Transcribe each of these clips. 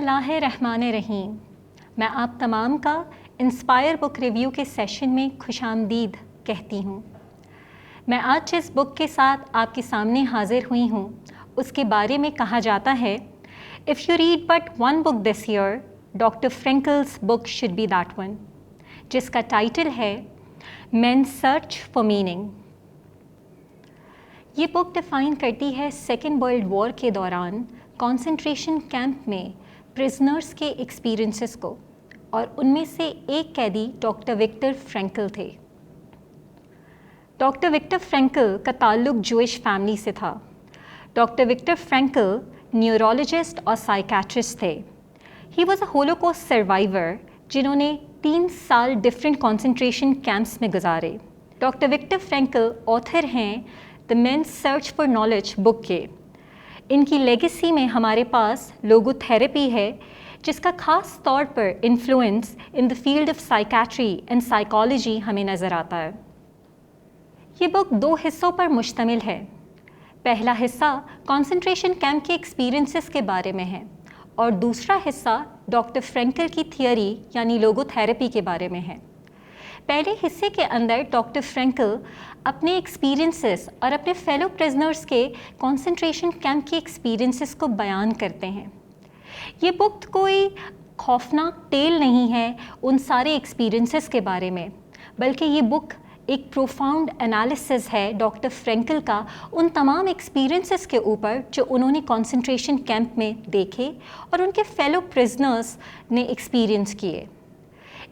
बिस्मिल्लाहिर्रहमानिर्रहीम। मैं आप तमाम का इंस्पायर बुक रिव्यू के सेशन में खुशामदीद कहती हूँ। मैं आज जिस बुक के साथ आपके सामने हाजिर हुई हूँ उसके बारे में कहा जाता है, if you read but one book this year, doctor Frankl's book should be that one, जिसका टाइटल है मेन सर्च फॉर मीनिंग। ये बुक डिफ़ाइन करती है सेकेंड वर्ल्ड वॉर के दौरान कंसंट्रेशन कैंप में प्रिजनर्स के एक्सपीरियंसेस को, और उनमें से एक कैदी डॉक्टर विक्टर फ्रैंकल थे। डॉक्टर विक्टर फ्रैंकल का ताल्लुक जूइश फैमिली से था। डॉक्टर विक्टर फ्रैंकल न्यूरोलॉजिस्ट और साइकेट्रिस्ट थे। He was a holocaust survivor जिन्होंने 3 साल डिफरेंट कंसंट्रेशन कैंप्स में गुजारे। डॉक्टर विक्टर फ्रैंकल ऑथर हैं the man's search for knowledge book के। इनकी लेगेसी में हमारे पास लोगोथेरेपी है, जिसका ख़ास तौर पर influence in the field of psychiatry and psychology हमें नज़र आता है। ये बुक 2 हिस्सों पर मुश्तमिल है। पहला हिस्सा कंसंट्रेशन कैंप के एक्सपीरियंसेस के बारे में है और दूसरा हिस्सा डॉक्टर फ्रैंकल की थियरी यानी लोगोथेरेपी के बारे में है। पहले हिस्से के अंदर डॉक्टर फ्रैंकल अपने एक्सपीरियंसेस और अपने फेलो प्रिजनर्स के कंसंट्रेशन कैंप के एक्सपीरियंसेस को बयान करते हैं। ये बुक कोई खौफनाक टेल नहीं है उन सारे एक्सपीरियंसेस के बारे में, बल्कि ये बुक एक प्रोफाउंड एनालिसिस है डॉक्टर फ्रैंकल का उन तमाम एक्सपीरियंसेस के ऊपर जो उन्होंने कंसंट्रेशन कैंप में देखे और उनके फेलो प्रिजनर्स ने एक्सपीरियंस किए।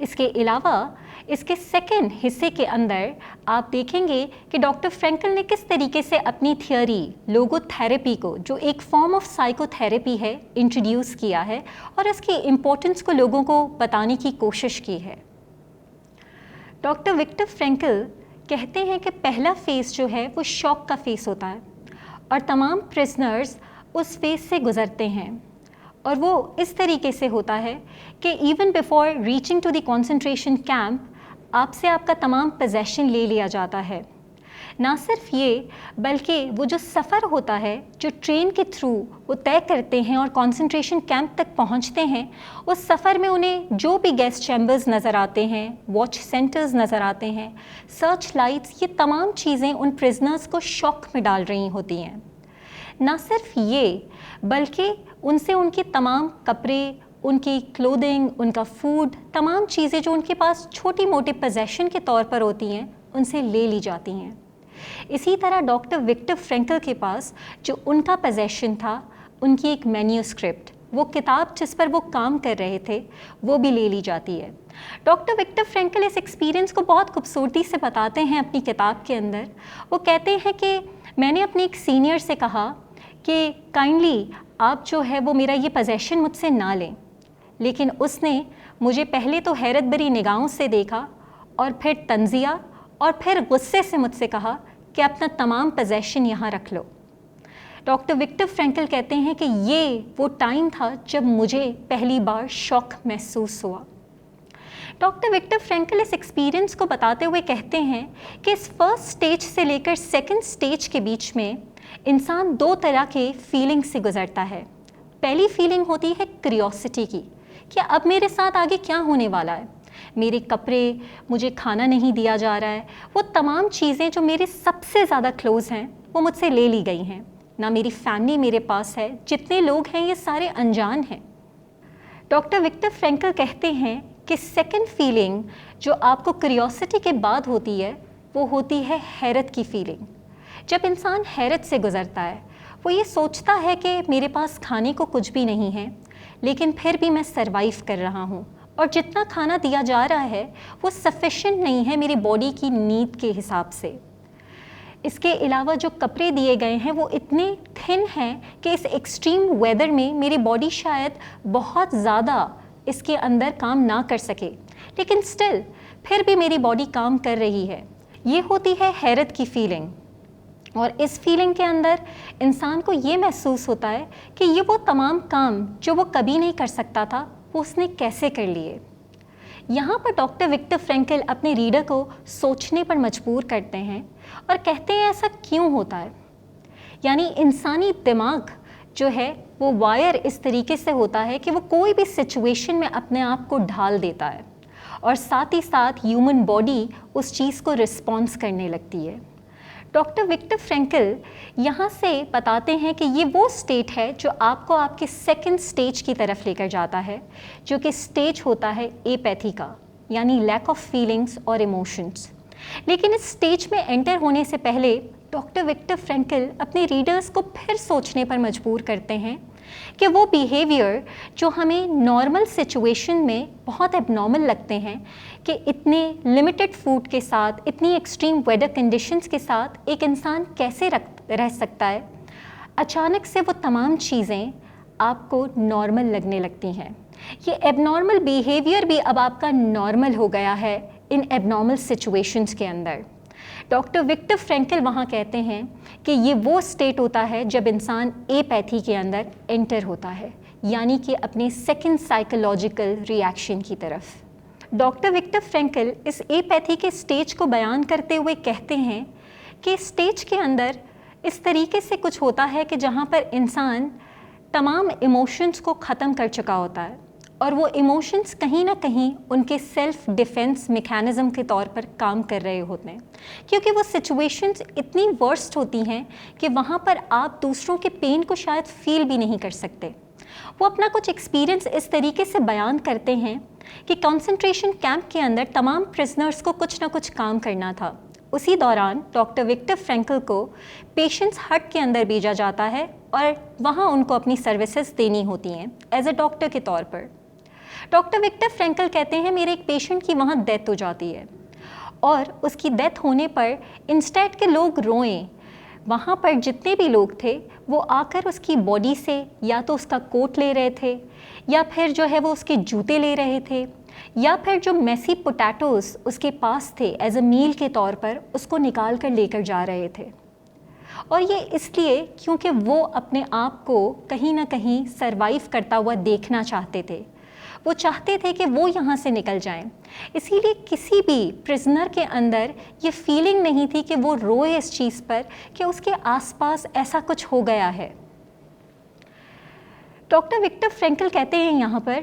इसके अलावा इसके सेकेंड हिस्से के अंदर आप देखेंगे कि डॉक्टर फ्रैंकल ने किस तरीके से अपनी थियरी लोगोथेरेपी को, जो एक फॉर्म ऑफ साइकोथेरेपी है, इंट्रोड्यूस किया है और इसकी इम्पोर्टेंस को लोगों को बताने की कोशिश की है। डॉक्टर विक्टर फ्रैंकल कहते हैं कि पहला फेज़ जो है वो शॉक का फेज़ होता है और तमाम प्रिजनर्स उस फेज़ से गुज़रते हैं, और वो इस तरीके से होता है कि even before reaching to the concentration camp आपसे आपका तमाम पोजेशन ले लिया जाता है। ना सिर्फ ये, बल्कि वो जो सफ़र होता है जो ट्रेन के थ्रू वो तय करते हैं और कंसंट्रेशन कैंप तक पहुंचते हैं, उस सफ़र में उन्हें जो भी गैस चैम्बर्स नज़र आते हैं, वॉच सेंटर्स नज़र आते हैं, सर्च लाइट्स, ये तमाम चीज़ें उन प्रिजनर्स को शॉक में डाल रही होती हैं। ना सिर्फ ये, बल्कि उनसे उनके तमाम कपड़े, उनकी क्लोथिंग, उनका फूड, तमाम चीज़ें जो उनके पास छोटी मोटी पोजेशन के तौर पर होती हैं, उनसे ले ली जाती हैं। इसी तरह डॉक्टर विक्टर फ्रैंकल के पास जो उनका पोजेशन था, उनकी एक मैन्यूस्क्रिप्ट, वो किताब जिस पर वो काम कर रहे थे, वो भी ले ली जाती है। डॉक्टर विक्टर फ्रैंकल इस एक्सपीरियंस को बहुत खूबसूरती से बताते हैं अपनी किताब के अंदर। वो कहते हैं कि मैंने अपने एक सीनियर से कहा कि काइंडली आप जो है वो मेरा ये पोजेशन मुझसे ना लें, लेकिन उसने मुझे पहले तो हैरत भरी निगाहों से देखा और फिर तंजिया और फिर गुस्से से मुझसे कहा कि अपना तमाम पोजेशन यहाँ रख लो। डॉक्टर विक्टर फ्रैंकल कहते हैं कि ये वो टाइम था जब मुझे पहली बार शॉक महसूस हुआ। डॉक्टर विक्टर फ्रैंकल इस एक्सपीरियंस को बताते हुए कहते हैं कि इस फर्स्ट स्टेज से लेकर सेकंड स्टेज के बीच में इंसान 2 तरह के फीलिंग से गुजरता है। पहली फीलिंग होती है क्यूरियोसिटी की, कि अब मेरे साथ आगे क्या होने वाला है, मेरे कपड़े, मुझे खाना नहीं दिया जा रहा है, वो तमाम चीज़ें जो मेरे सबसे ज़्यादा क्लोज़ हैं वो मुझसे ले ली गई हैं, ना मेरी फैमिली मेरे पास है, जितने लोग हैं ये सारे अनजान हैं। डॉक्टर विक्टर फ्रैंकल कहते हैं कि सेकंड फीलिंग जो आपको क्यूरियोसिटी के बाद होती है, वो होती है हैरत की फीलिंग। जब इंसान हैरत से गुज़रता है, वो ये सोचता है कि मेरे पास खाने को कुछ भी नहीं है, लेकिन फिर भी मैं सरवाइव कर रहा हूँ, और जितना खाना दिया जा रहा है वो सफिशिएंट नहीं है मेरी बॉडी की नीड के हिसाब से। इसके अलावा जो कपड़े दिए गए हैं वो इतने थिन हैं कि इस एक्सट्रीम वेदर में मेरी बॉडी शायद बहुत ज़्यादा इसके अंदर काम ना कर सके, लेकिन स्टिल फिर भी मेरी बॉडी काम कर रही है। ये होती है हैरत की फीलिंग, और इस फीलिंग के अंदर इंसान को ये महसूस होता है कि ये वो तमाम काम जो वो कभी नहीं कर सकता था, वो उसने कैसे कर लिए। यहाँ पर डॉक्टर विक्टर फ्रैंकल अपने रीडर को सोचने पर मजबूर करते हैं और कहते हैं ऐसा क्यों होता है। यानी इंसानी दिमाग जो है वो वायर इस तरीके से होता है कि वो कोई भी सिचुएशन में अपने आप को ढाल देता है और साथ ही साथ ह्यूमन बॉडी उस चीज़ को रिस्पॉन्स करने लगती है। डॉक्टर विक्टर फ्रैंकल यहाँ से बताते हैं कि ये वो स्टेट है जो आपको आपके सेकंड स्टेज की तरफ लेकर जाता है, जो कि स्टेज होता है एपैथी का, यानी लैक ऑफ फीलिंग्स और इमोशंस। लेकिन इस स्टेज में एंटर होने से पहले डॉक्टर विक्टर फ्रैंकल अपने रीडर्स को फिर सोचने पर मजबूर करते हैं कि वो बिहेवियर जो हमें नॉर्मल सिचुएशन में बहुत एबनॉर्मल लगते हैं, कि इतने लिमिटेड फूड के साथ, इतनी एक्सट्रीम वेदर कंडीशंस के साथ एक इंसान कैसे रह सकता है, अचानक से वो तमाम चीज़ें आपको नॉर्मल लगने लगती हैं। ये एबनॉर्मल बिहेवियर भी अब आपका नॉर्मल हो गया है इन एबनॉर्मल सिचुएशंस के अंदर। डॉक्टर विक्टर फ्रैंकल वहाँ कहते हैं कि ये वो स्टेट होता है जब इंसान एपैथी के अंदर एंटर होता है, यानी कि अपने सेकंड साइकोलॉजिकल रिएक्शन की तरफ। डॉक्टर विक्टर फ्रैंकल इस एपैथी के स्टेज को बयान करते हुए कहते हैं कि स्टेज के अंदर इस तरीके से कुछ होता है कि जहाँ पर इंसान तमाम इमोशंस को ख़त्म कर चुका होता है और वो इमोशंस कहीं ना कहीं उनके सेल्फ डिफेंस मैकेनिज़्म के तौर पर काम कर रहे होते हैं, क्योंकि वो सिचुएशंस इतनी वर्स्ट होती हैं कि वहाँ पर आप दूसरों के पेन को शायद फील भी नहीं कर सकते। वो अपना कुछ एक्सपीरियंस इस तरीके से बयान करते हैं कि कंसंट्रेशन कैंप के अंदर तमाम प्रिजनर्स को कुछ ना कुछ काम करना था। उसी दौरान डॉक्टर विक्टर फ्रैंकल को पेशेंट्स हट के अंदर भेजा जाता है और वहाँ उनको अपनी सर्विसेज देनी होती हैं एज अ डॉक्टर के तौर पर। डॉक्टर विक्टर फ्रैंकल कहते हैं मेरे एक पेशेंट की वहाँ डेथ हो जाती है और उसकी डेथ होने पर इंस्टेड के लोग रोएं, वहाँ पर जितने भी लोग थे वो आकर उसकी बॉडी से या तो उसका कोट ले रहे थे या फिर जो है वो उसके जूते ले रहे थे या फिर जो मेसी पोटैटोज़ उसके पास थे एज अ मील के तौर पर उसको निकाल कर लेकर जा रहे थे। और ये इसलिए क्योंकि वो अपने आप को कहीं ना कहीं सरवाइव करता हुआ देखना चाहते थे। वो चाहते थे कि वो यहाँ से निकल जाएं। इसीलिए किसी भी प्रिजनर के अंदर ये फीलिंग नहीं थी कि वो रोए इस चीज़ पर कि उसके आसपास ऐसा कुछ हो गया है। डॉक्टर विक्टर फ्रैंकल कहते हैं यहाँ पर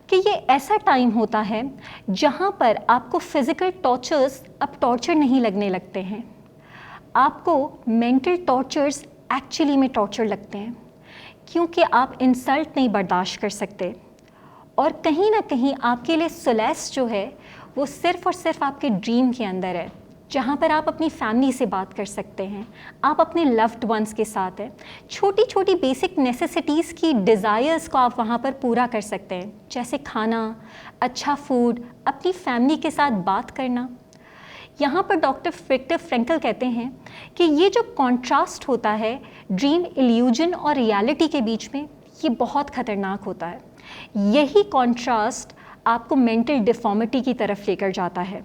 कि ये ऐसा टाइम होता है जहाँ पर आपको फिज़िकल टॉर्चर्स अब टॉर्चर नहीं लगने लगते हैं, आपको मेंटल टॉर्चर्स एक्चुअली में टॉर्चर लगते हैं, क्योंकि आप इंसल्ट नहीं बर्दाश्त कर सकते और कहीं ना कहीं आपके लिए सोलेस जो है वो सिर्फ़ और सिर्फ आपके ड्रीम के अंदर है, जहाँ पर आप अपनी फैमिली से बात कर सकते हैं, आप अपने लव्ड वंस के साथ हैं, छोटी छोटी बेसिक नेसेसिटीज़ की डिज़ायर्स को आप वहाँ पर पूरा कर सकते हैं, जैसे खाना, अच्छा फूड, अपनी फैमिली के साथ बात करना। यहाँ पर डॉक्टर विक्टर फ्रैंकल कहते हैं कि ये जो कॉन्ट्रास्ट होता है ड्रीम इल्यूजन और रियलिटी के बीच में, ये बहुत ख़तरनाक होता है। यही कॉन्ट्रास्ट आपको मेंटल डिफॉर्मिटी की तरफ लेकर जाता है।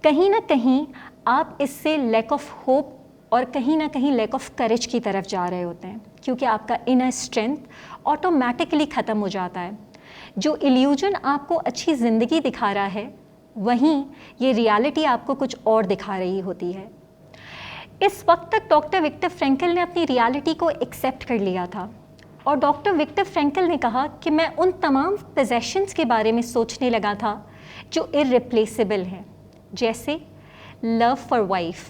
कहीं ना कहीं आप इससे लैक ऑफ होप और कहीं ना कहीं लैक ऑफ करेज की तरफ जा रहे होते हैं, क्योंकि आपका इनर स्ट्रेंथ ऑटोमेटिकली ख़त्म हो जाता है। जो इल्यूजन आपको अच्छी ज़िंदगी दिखा रहा है, वहीं ये रियलिटी आपको कुछ और दिखा रही होती है। इस वक्त तक डॉक्टर विक्टर फ्रैंकल ने अपनी रियलिटी को एक्सेप्ट कर लिया था और डॉक्टर विक्टर फ्रैंकल ने कहा कि मैं उन तमाम पोजेशंस के बारे में सोचने लगा था जो इररिप्लेसेबल हैं, जैसे लव फॉर वाइफ।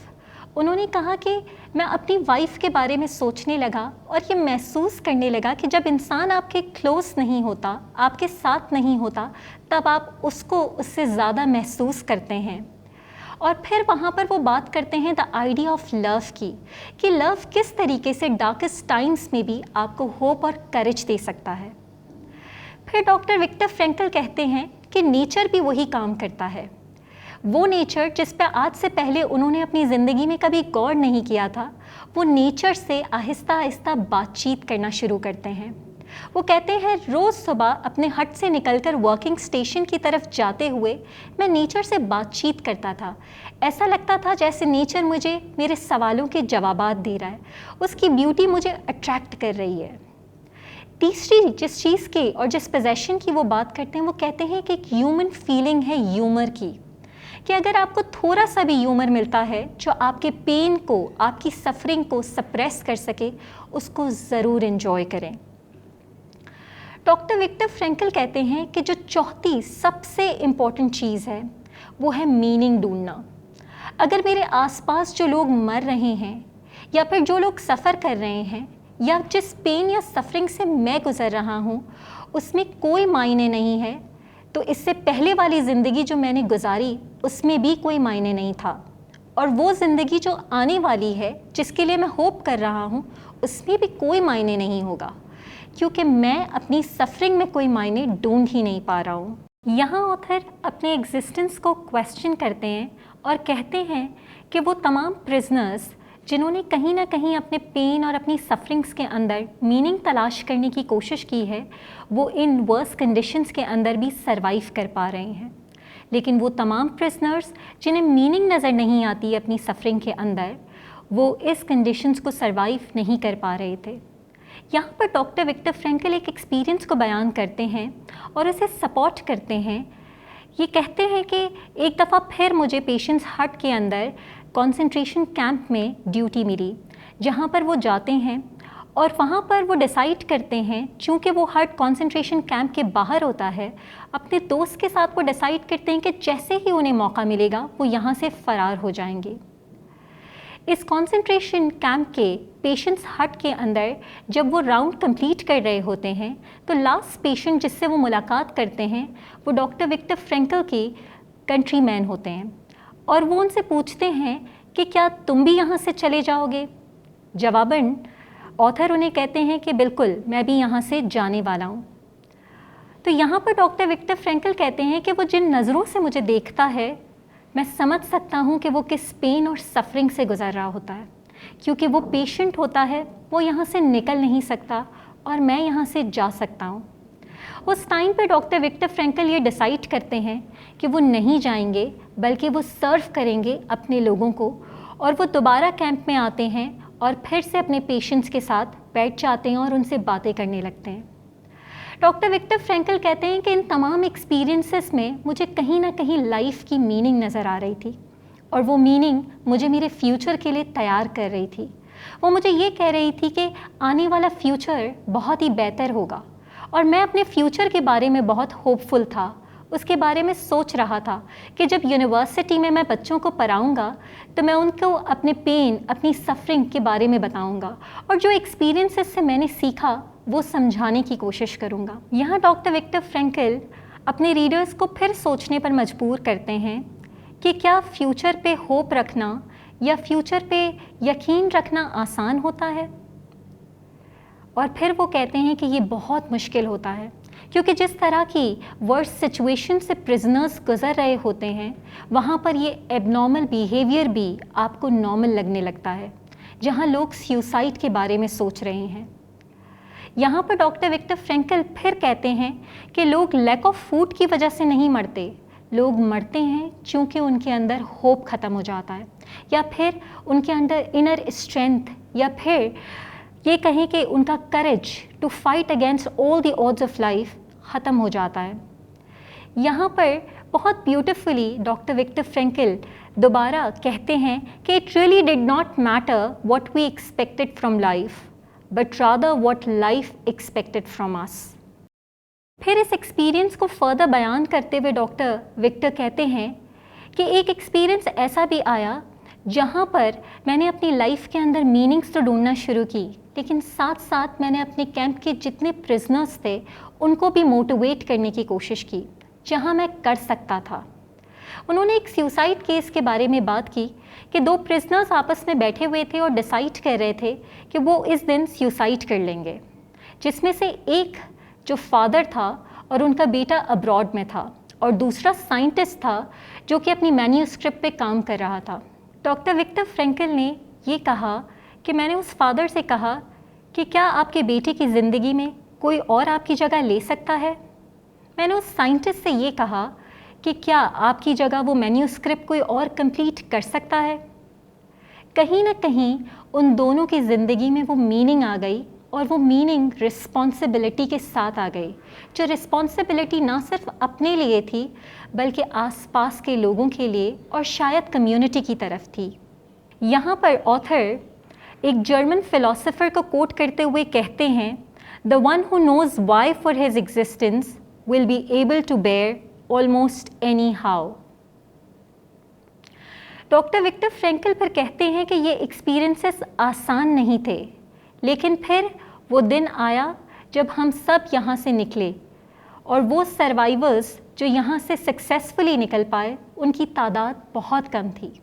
उन्होंने कहा कि मैं अपनी वाइफ के बारे में सोचने लगा और ये महसूस करने लगा कि जब इंसान आपके क्लोज नहीं होता, आपके साथ नहीं होता, तब आप उसको उससे ज़्यादा महसूस करते हैं। और फिर वहाँ पर वो बात करते हैं द आइडिया ऑफ लव की, कि लव किस तरीके से डार्केस्ट टाइम्स में भी आपको होप और करेज दे सकता है। फिर डॉक्टर विक्टर फ्रैंकल कहते हैं कि नेचर भी वही काम करता है। वो नेचर जिस पर आज से पहले उन्होंने अपनी ज़िंदगी में कभी गौर नहीं किया था, वो नेचर से आहिस्ता आहिस्ता बातचीत करना शुरू करते हैं। वो कहते हैं रोज़ सुबह अपने हट से निकलकर वर्किंग स्टेशन की तरफ जाते हुए मैं नेचर से बातचीत करता था। ऐसा लगता था जैसे नेचर मुझे मेरे सवालों के जवाबात दे रहा है, उसकी ब्यूटी मुझे अट्रैक्ट कर रही है। तीसरी जिस चीज़ की और जिस पोजेशन की वो बात करते हैं, वो कहते हैं कि एक ह्यूमन फीलिंग है ह्यूमर की, कि अगर आपको थोड़ा सा भी ह्यूमर मिलता है जो आपके पेन को, आपकी सफरिंग को सप्रेस कर सके, उसको ज़रूर एंजॉय करें। डॉक्टर विक्टर फ्रैंकल कहते हैं कि जो चौथी सबसे इम्पॉर्टेंट चीज़ है वो है मीनिंग ढूंढना। अगर मेरे आसपास जो लोग मर रहे हैं या फिर जो लोग सफ़र कर रहे हैं या जिस पेन या सफरिंग से मैं गुज़र रहा हूँ उसमें कोई मायने नहीं है, तो इससे पहले वाली ज़िंदगी जो मैंने गुजारी उसमें भी कोई मायने नहीं था, और वो ज़िंदगी जो आने वाली है जिसके लिए मैं होप कर रहा हूँ उसमें भी कोई मायने नहीं होगा, क्योंकि मैं अपनी सफरिंग में कोई मायने ढूंढ ही नहीं पा रहा हूँ। यहाँ ऑथर अपने एग्जिस्टेंस को क्वेश्चन करते हैं और कहते हैं कि वो तमाम प्रिजनर्स जिन्होंने कहीं ना कहीं अपने पेन और अपनी सफरिंग्स के अंदर मीनिंग तलाश करने की कोशिश की है, वो इन वर्स कंडीशंस के अंदर भी सरवाइव कर पा रहे हैं। लेकिन वो तमाम प्रिजनर्स जिन्हें मीनिंग नज़र नहीं आती अपनी सफरिंग के अंदर, वो इस कंडीशंस को सरवाइव नहीं कर पा रहे थे। यहाँ पर डॉक्टर विक्टर फ्रैंकल एक एक्सपीरियंस को बयान करते हैं और उसे सपोर्ट करते हैं। ये कहते हैं कि एक दफ़ा फिर मुझे पेशेंट्स हट के अंदर कंसंट्रेशन कैंप में ड्यूटी मिली, जहाँ पर वो जाते हैं और वहाँ पर वो डिसाइड करते हैं, चूँकि वो हट कंसंट्रेशन कैंप के बाहर होता है, अपने दोस्त के साथ वो डिसाइड करते हैं कि जैसे ही उन्हें मौका मिलेगा वो यहाँ से फ़रार हो जाएंगे। इस कंसंट्रेशन कैंप के पेशेंट्स हट के अंदर जब वो राउंड कंप्लीट कर रहे होते हैं तो लास्ट पेशेंट जिससे वो मुलाकात करते हैं वो डॉक्टर विक्टर फ्रैंकल के कंट्रीमैन होते हैं, और वो उनसे पूछते हैं कि क्या तुम भी यहाँ से चले जाओगे। जवाबन ऑथर उन्हें कहते हैं कि बिल्कुल, मैं भी यहाँ से जाने वाला हूँ। तो यहाँ पर डॉक्टर विक्टर फ्रैंकल कहते हैं कि वो जिन नज़रों से मुझे देखता है मैं समझ सकता हूँ कि वो किस पेन और सफरिंग से गुजर रहा होता है, क्योंकि वो पेशेंट होता है, वो यहाँ से निकल नहीं सकता और मैं यहाँ से जा सकता हूँ। उस टाइम पे डॉक्टर विक्टर फ्रैंकल ये डिसाइड करते हैं कि वो नहीं जाएंगे बल्कि वो सर्व करेंगे अपने लोगों को, और वो दोबारा कैंप में आते हैं और फिर से अपने पेशेंट्स के साथ बैठ जाते हैं और उनसे बातें करने लगते हैं। डॉक्टर विक्टर फ्रैंकल कहते हैं कि इन तमाम एक्सपीरियंसेस में मुझे कहीं ना कहीं लाइफ की मीनिंग नज़र आ रही थी, और वो मीनिंग मुझे मेरे फ्यूचर के लिए तैयार कर रही थी। वो मुझे ये कह रही थी कि आने वाला फ्यूचर बहुत ही बेहतर होगा, और मैं अपने फ्यूचर के बारे में बहुत होपफुल था। उसके बारे में सोच रहा था कि जब यूनिवर्सिटी में मैं बच्चों को पढ़ाऊँगा तो मैं उनको अपने पेन, अपनी सफरिंग के बारे में बताऊँगा, और जो एक्सपीरियंसेस से मैंने सीखा वो समझाने की कोशिश करूँगा। यहाँ डॉक्टर विक्टर फ्रैंकल अपने रीडर्स को फिर सोचने पर मजबूर करते हैं कि क्या फ्यूचर पे होप रखना या फ्यूचर पे यकीन रखना आसान होता है। और फिर वो कहते हैं कि ये बहुत मुश्किल होता है, क्योंकि जिस तरह की वर्स्ट सिचुएशन से प्रिजनर्स गुजर रहे होते हैं वहाँ पर ये एबनॉर्मल बिहेवियर भी आपको नॉर्मल लगने लगता है, जहाँ लोग सुसाइड के बारे में सोच रहे हैं। यहाँ पर डॉक्टर विक्टर फ्रैंकल फिर कहते हैं कि लोग लैक ऑफ फूड की वजह से नहीं मरते, लोग मरते हैं चूँकि उनके अंदर होप ख़त्म हो जाता है, या फिर उनके अंदर इनर स्ट्रेंथ, या फिर ये कहें कि उनका courage to fight against all the odds of life ख़त्म हो जाता है। यहाँ पर बहुत ब्यूटिफुली डॉक्टर विक्टर फ्रैंकल दोबारा कहते हैं कि it really did not matter what we expected from life but rather what life expected from us. फिर इस एक्सपीरियंस को फर्दर बयान करते हुए डॉक्टर विक्टर कहते हैं कि एक एक्सपीरियंस ऐसा भी आया जहाँ पर मैंने अपनी लाइफ के अंदर मीनिंग्स तो ढूंढना शुरू की, लेकिन साथ साथ मैंने अपने कैंप के जितने प्रिजनर्स थे उनको भी मोटिवेट करने की कोशिश की जहाँ मैं कर सकता था। उन्होंने एक सुसाइड केस के बारे में बात की कि दो प्रिजनर्स आपस में बैठे हुए थे और डिसाइड कर रहे थे कि वो इस दिन सुसाइड कर लेंगे, जिसमें से एक जो फादर था और उनका बेटा अब्रॉड में था, और दूसरा साइंटिस्ट था जो कि अपनी मैन्यूस्क्रिप्ट पे काम कर रहा था। डॉक्टर विक्टर फ्रैंकल ने ये कहा कि मैंने उस फादर से कहा कि क्या आपके बेटे की ज़िंदगी में कोई और आपकी जगह ले सकता है। मैंने उस साइंटिस्ट से ये कहा कि क्या आपकी जगह वो मैन्यूस्क्रिप्ट कोई और कंप्लीट कर सकता है। कहीं ना कहीं उन दोनों की ज़िंदगी में वो मीनिंग आ गई, और वो मीनिंग रिस्पॉन्सिबिलिटी के साथ आ गई, जो रिस्पॉन्सिबिलिटी ना सिर्फ अपने लिए थी बल्कि आसपास के लोगों के लिए और शायद कम्युनिटी की तरफ थी। यहाँ पर ऑथर एक जर्मन फ़िलासफ़र को कोट करते हुए कहते हैं, The one who knows why for his existence will be able to bear almost anyhow. Doctor Victor Frankl फिर कहते हैं कि ये एक्सपीरियंसेस आसान नहीं थे, लेकिन फिर वो दिन आया जब हम सब यहाँ से निकले और वो सर्वाइवर्स जो यहाँ से सक्सेसफुली निकल पाए उनकी तादाद बहुत कम थी।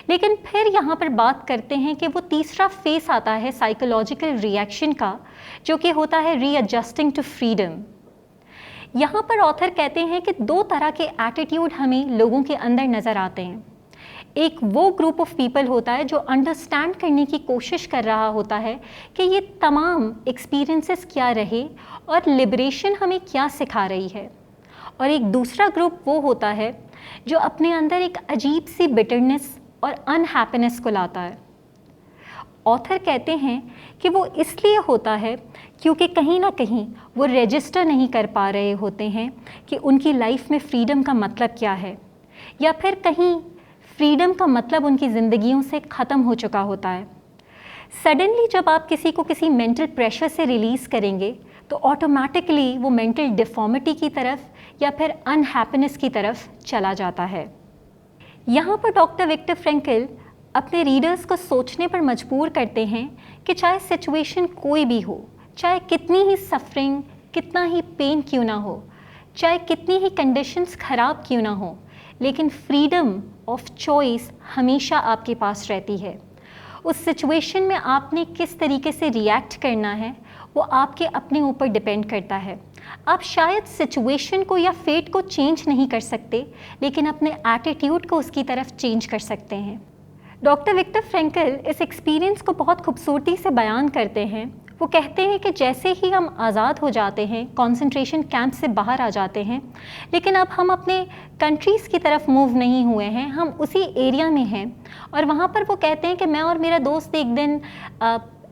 लेकिन फिर यहाँ पर बात करते हैं कि वो तीसरा फेस आता है साइकोलॉजिकल रिएक्शन का, जो कि होता है रीएडजस्टिंग टू फ्रीडम। यहाँ पर ऑथर कहते हैं कि दो तरह के एटीट्यूड हमें लोगों के अंदर नज़र आते हैं। एक वो ग्रुप ऑफ पीपल होता है जो अंडरस्टैंड करने की कोशिश कर रहा होता है कि ये तमाम एक्सपीरियंसेस क्या रहे और लिबरेशन हमें क्या सिखा रही है, और एक दूसरा ग्रुप वो होता है जो अपने अंदर एक अजीब सी बिटरनेस और अनहैप्पीनेस को लाता है। ऑथर कहते हैं कि वो इसलिए होता है क्योंकि कहीं ना कहीं वो रजिस्टर नहीं कर पा रहे होते हैं कि उनकी लाइफ में फ्रीडम का मतलब क्या है, या फिर कहीं फ्रीडम का मतलब उनकी ज़िंदगियों से ख़त्म हो चुका होता है। सडनली जब आप किसी को किसी मेंटल प्रेशर से रिलीज़ करेंगे तो ऑटोमेटिकली वो मेंटल डिफॉर्मिटी की तरफ या फिर अनहैप्पीनेस की तरफ चला जाता है। यहाँ पर डॉक्टर विक्टर फ्रैंकल अपने रीडर्स को सोचने पर मजबूर करते हैं कि चाहे सिचुएशन कोई भी हो, चाहे कितनी ही सफरिंग, कितना ही पेन क्यों ना हो, चाहे कितनी ही कंडीशंस ख़राब क्यों ना हो, लेकिन फ्रीडम ऑफ चॉइस हमेशा आपके पास रहती है। उस सिचुएशन में आपने किस तरीके से रिएक्ट करना है वो आपके अपने ऊपर डिपेंड करता है। आप शायद सिचुएशन को या फेट को चेंज नहीं कर सकते, लेकिन अपने एटीट्यूड को उसकी तरफ चेंज कर सकते हैं। डॉक्टर विक्टर फ्रैंकल इस एक्सपीरियंस को बहुत खूबसूरती से बयान करते हैं। वो कहते हैं कि जैसे ही हम आज़ाद हो जाते हैं, कंसंट्रेशन कैंप से बाहर आ जाते हैं, लेकिन अब हम अपने कंट्रीज़ की तरफ मूव नहीं हुए हैं, हम उसी एरिया में हैं। और वहाँ पर वो कहते हैं कि मैं और मेरा दोस्त एक दिन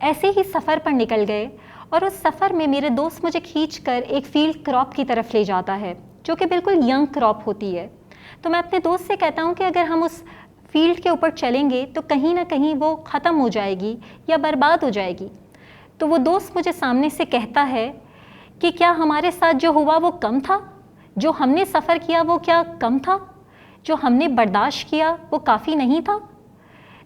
ऐसे ही सफ़र पर निकल गए, और उस सफ़र में मेरे दोस्त मुझे खींचकर एक फील्ड क्रॉप की तरफ ले जाता है, जो कि बिल्कुल यंग क्रॉप होती है। तो मैं अपने दोस्त से कहता हूँ कि अगर हम उस फील्ड के ऊपर चलेंगे तो कहीं ना कहीं वो ख़त्म हो जाएगी या बर्बाद हो जाएगी। तो वो दोस्त मुझे सामने से कहता है कि क्या हमारे साथ जो हुआ वो कम था, जो हमने सफ़र किया वो क्या कम था, जो हमने बर्दाश्त किया वो काफ़ी नहीं था।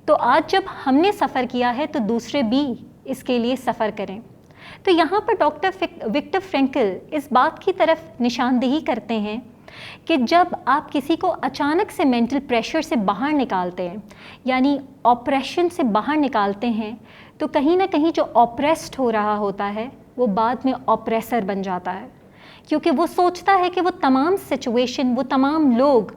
तो आज जब हमने सफ़र किया है तो दूसरे भी इसके लिए सफ़र करें। तो यहाँ पर डॉक्टर विक्टर फ्रैंकल इस बात की तरफ निशानदेही करते हैं कि जब आप किसी को अचानक से मेंटल प्रेशर से बाहर निकालते हैं, यानी ऑपरेशन से बाहर निकालते हैं, तो कहीं ना कहीं जो ऑप्रेस्ड हो रहा होता है वो बाद में ऑप्रेसर बन जाता है, क्योंकि वो सोचता है कि वो तमाम सिचुएशन, वो तमाम लोग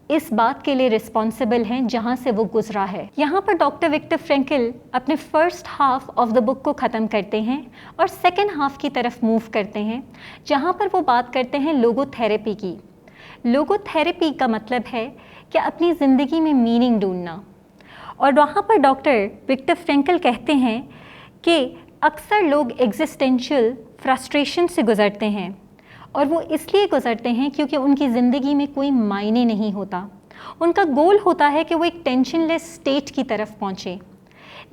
इस बात के लिए रिस्पॉन्सिबल हैं जहाँ से वो गुजरा है। यहाँ पर डॉक्टर विक्टर फ्रैंकल अपने first half of the book को ख़त्म करते हैं और सेकेंड हाफ की तरफ मूव करते हैं, जहाँ पर वो बात करते हैं लोगोथेरेपी की। लोगोथेरेपी का मतलब है कि अपनी ज़िंदगी में मीनिंग ढूंढना। और वहाँ पर डॉक्टर विक्टर फ्रैंकल कहते हैं कि अक्सर लोग एग्जिस्टेंशियल फ्रस्ट्रेशन से गुज़रते हैं, और वो इसलिए गुज़रते हैं क्योंकि उनकी ज़िंदगी में कोई मायने नहीं होता। उनका गोल होता है कि वो एक टेंशनलेस स्टेट की तरफ पहुँचे।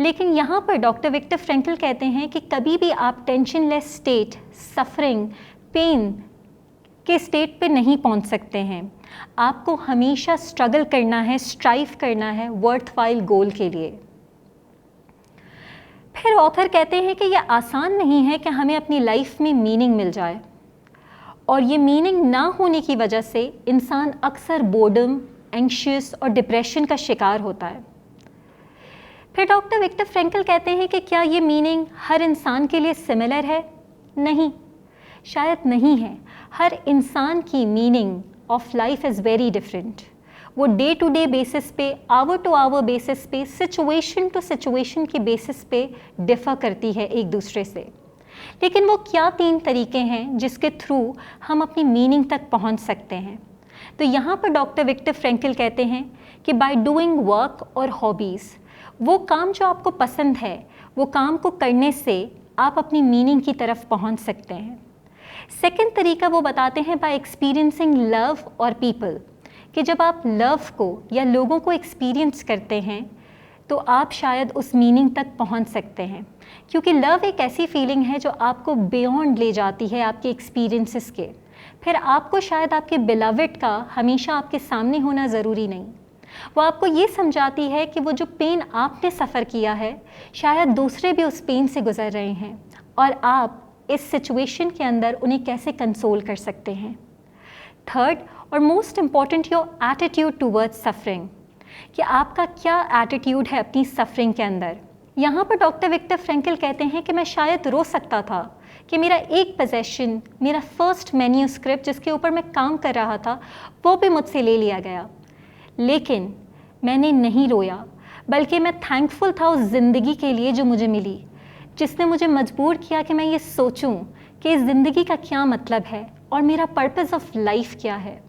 लेकिन यहाँ पर डॉक्टर विक्टर फ्रैंकल कहते हैं कि कभी भी आप टेंशनलेस स्टेट, सफरिंग, पेन के स्टेट पे नहीं पहुँच सकते हैं। आपको हमेशा स्ट्रगल करना है, स्ट्राइव करना है वर्थवाइल गोल के लिए। फिर ऑथर कहते हैं कि यह आसान नहीं है कि हमें अपनी लाइफ में मीनिंग मिल जाए, और ये मीनिंग ना होने की वजह से इंसान अक्सर बोर्डम, एंग्शियस और डिप्रेशन का शिकार होता है। फिर डॉक्टर विक्टर फ्रैंकल कहते हैं कि क्या ये मीनिंग हर इंसान के लिए सिमिलर है? नहीं, शायद नहीं है। हर इंसान की meaning of life is very different. वो डे टू डे बेसिस पे, आवर टू आवर बेसिस पे, सिचुएशन टू सिचुएशन के बेसिस पे डिफ़र करती है एक दूसरे से। लेकिन वो क्या 3 तरीके हैं जिसके थ्रू हम अपनी मीनिंग तक पहुंच सकते हैं? तो यहाँ पर डॉक्टर विक्टर फ्रैंकल कहते हैं कि बाय डूइंग वर्क और हॉबीज़, वो काम जो आपको पसंद है, वो काम को करने से आप अपनी मीनिंग की तरफ पहुंच सकते हैं। सेकंड तरीका वो बताते हैं बाय एक्सपीरियंसिंग लव और पीपल, कि जब आप लव को या लोगों को एक्सपीरियंस करते हैं तो आप शायद उस मीनिंग तक पहुंच सकते हैं, क्योंकि लव एक ऐसी फीलिंग है जो आपको बियॉन्ड ले जाती है आपके एक्सपीरियंसेस के। फिर आपको शायद आपके बिलवड का हमेशा आपके सामने होना ज़रूरी नहीं, वो आपको ये समझाती है कि वो जो पेन आपने सफ़र किया है शायद दूसरे भी उस पेन से गुज़र रहे हैं, और आप इस सिचुएशन के अंदर उन्हें कैसे कंसोल कर सकते हैं। थर्ड और most important, your attitude towards suffering, कि आपका क्या एटीट्यूड है अपनी सफरिंग के अंदर। यहाँ पर डॉक्टर विक्टर फ्रैंकल कहते हैं कि मैं शायद रो सकता था कि मेरा एक पोजेशन, मेरा फर्स्ट मैन्यूस्क्रिप्ट जिसके ऊपर मैं काम कर रहा था, वो भी मुझसे ले लिया गया, लेकिन मैंने नहीं रोया, बल्कि मैं थैंकफुल था उस ज़िंदगी के लिए जो मुझे मिली, जिसने मुझे मजबूर किया कि मैं ये सोचूं कि इस ज़िंदगी का क्या मतलब है और मेरा पर्पस ऑफ लाइफ क्या है।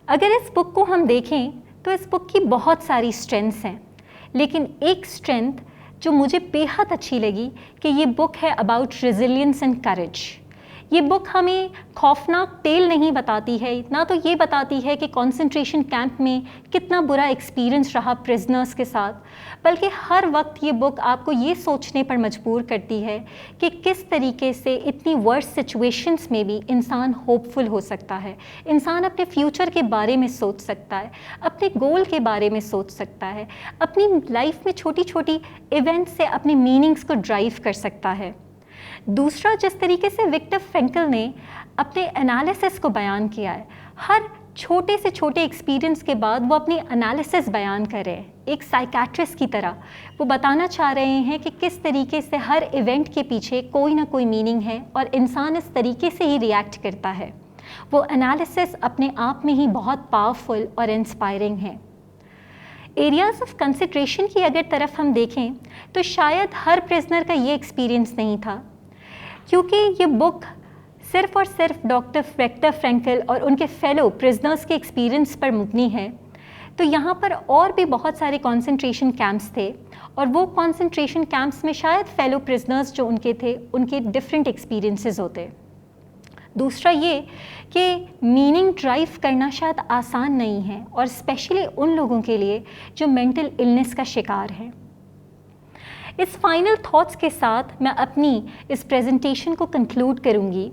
अगर इस बुक को हम देखें तो इस बुक की बहुत सारी स्ट्रेंथ्स हैं, लेकिन एक स्ट्रेंथ जो मुझे बेहद अच्छी लगी कि ये बुक है अबाउट रेजिलियंस एंड करेज। ये बुक हमें खौफनाक टेल नहीं बताती है, ना तो ये बताती है कि कंसंट्रेशन कैंप में कितना बुरा एक्सपीरियंस रहा प्रिजनर्स के साथ, बल्कि हर वक्त ये बुक आपको ये सोचने पर मजबूर करती है कि किस तरीके से इतनी वर्स्ट सिचुएशंस में भी इंसान होपफुल हो सकता है, इंसान अपने फ्यूचर के बारे में सोच सकता है, अपने गोल के बारे में सोच सकता है, अपनी लाइफ में छोटी छोटी इवेंट्स से अपने मीनिंग्स को ड्राइव कर सकता है। दूसरा, जिस तरीके से विक्टर फ्रैंकल ने अपने एनालिसिस को बयान किया है, हर छोटे से छोटे एक्सपीरियंस के बाद वो अपनी एनालिसिस बयान कर रहे हैं एक साइकेट्रिस्ट की तरह। वो बताना चाह रहे हैं कि किस तरीके से हर इवेंट के पीछे कोई ना कोई मीनिंग है और इंसान इस तरीके से ही रिएक्ट करता है। वो एनालिसिस अपने आप में ही बहुत पावरफुल और इंस्पायरिंग है। एरियाज ऑफ कंसिडरेशन की अगर तरफ हम देखें तो शायद हर प्रिजनर का ये एक्सपीरियंस नहीं था, क्योंकि ये बुक सिर्फ और सिर्फ डॉक्टर विक्टर फ्रैंकल और उनके फेलो प्रिजनर्स के एक्सपीरियंस पर मुबनी है। तो यहाँ पर और भी बहुत सारे कंसंट्रेशन कैंप्स थे, और वो कंसंट्रेशन कैंप्स में शायद फेलो प्रिजनर्स जो उनके थे उनके डिफरेंट एक्सपीरियंसेस होते। दूसरा ये कि मीनिंग ड्राइव करना शायद आसान नहीं है, और स्पेशली उन लोगों के लिए जो मेंटल इलनेस का शिकार हैं। इस फाइनल थॉट्स के साथ मैं अपनी इस प्रेजेंटेशन को कंक्लूड करूंगी,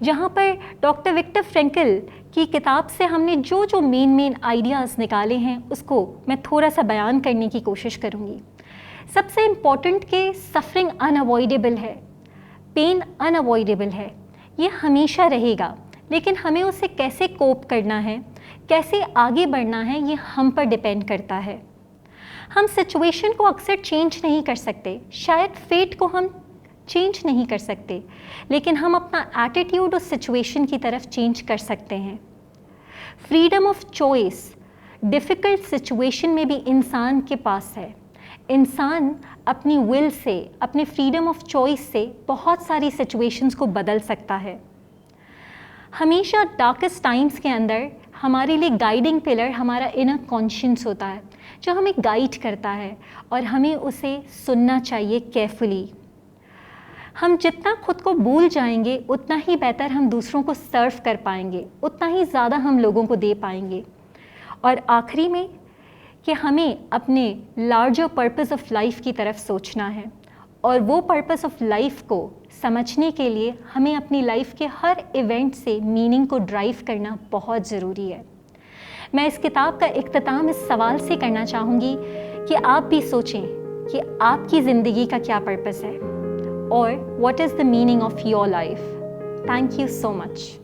जहां पर डॉक्टर विक्टर फ्रैंकल की किताब से हमने जो जो मेन आइडियाज़ निकाले हैं उसको मैं थोड़ा सा बयान करने की कोशिश करूंगी। सबसे इम्पॉर्टेंट कि सफरिंग अनअवॉइडेबल है, पेन अनअवॉइडेबल है, ये हमेशा रहेगा, लेकिन हमें उसे कैसे कोप करना है, कैसे आगे बढ़ना है, ये हम पर डिपेंड करता है। हम सिचुएशन को अक्सर चेंज नहीं कर सकते, शायद फेट को हम चेंज नहीं कर सकते, लेकिन हम अपना एटीट्यूड उस सिचुएशन की तरफ चेंज कर सकते हैं। Freedom of choice difficult situation में भी इंसान के पास है। इंसान अपनी विल से, अपने फ्रीडम ऑफ चॉइस से बहुत सारी सिचुएशंस को बदल सकता है। हमेशा डार्केस्ट टाइम्स के अंदर हमारे लिए गाइडिंग पिलर हमारा इनर कॉन्शियंस होता है, जो हमें गाइड करता है, और हमें उसे सुनना चाहिए केयरफुली। हम जितना खुद को भूल जाएंगे उतना ही बेहतर हम दूसरों को सर्व कर पाएंगे, उतना ही ज़्यादा हम लोगों को दे पाएंगे। और आखिरी में कि हमें अपने लार्जर पर्पस ऑफ लाइफ की तरफ सोचना है, और वो पर्पस ऑफ लाइफ को समझने के लिए हमें अपनी लाइफ के हर इवेंट से मीनिंग को ड्राइव करना बहुत ज़रूरी है। मैं इस किताब का इख्तिताम इस सवाल से करना चाहूँगी कि आप भी सोचें कि आपकी ज़िंदगी का क्या पर्पस है, और what is the meaning of your life. Thank you so much.